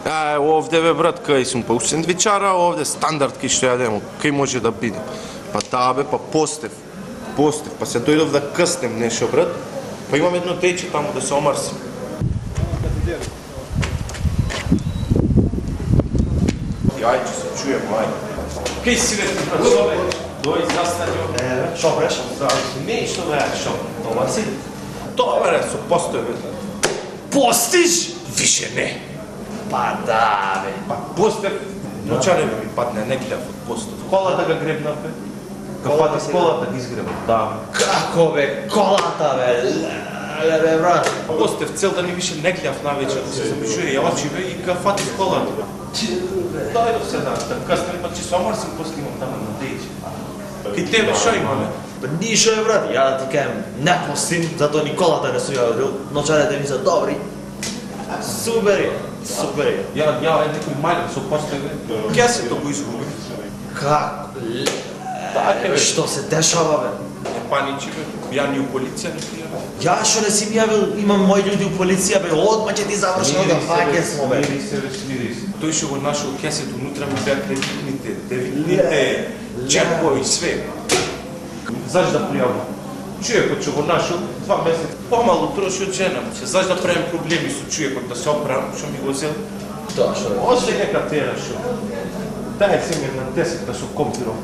Овде бе брат, кај сум па у сендвичара, овде стандард ки што јадемо, кај може да биде. Па таа бе, па постев, па се дојдов да къснем нешто брат, па имам едно тејче таму да се омарсим. Ајде, се чуем, ајде. Кај си бе, брат, дој застањо. Шо бреш? Не, што бе, шо? Добар си? Добар е, со постој бе. Постиш? Више не. Па да, бе. Па постев, ночаре ми падне, не гледав од постов. Колата га гребнав бе. Кафата с колата ги изгребав, да. Како бе, колата бе, леле бе, брат. Постев цел да ни више не гледав навечер, да се замишуе ја очи бе и кафата с колата. Дојдов се да къснем, па че се омарсим, после имам тamo на дејче. И тебе шо има бе? Па нишо бе, брат, ја да ти кажем, не постим, затоа ни колата не су јавил, ночарете ми се добри. Супер е, супер е. Ја некој мајлен со постев бе, кесето го изгубив. Како? Така бе. Што се дешава бе? Не паничи бе, ја ни у полиција не пријавил. Ја што не си ми јавил, имам мои луѓе у полиција бе, одма ќе ти завршено да фаќе смо бе. Смири се. Тој што го нашол кесето, унутра ми беа девитните, чепови, све. Заш да пријавам? Човекот што го нашол, 2 месеци помалу троши од жена му се. Заш да правим проблеми со човекот, да се оправам, што ми го зел? Тоа што бе? Още нека тера шо. Дај сега на 10 да со компиров.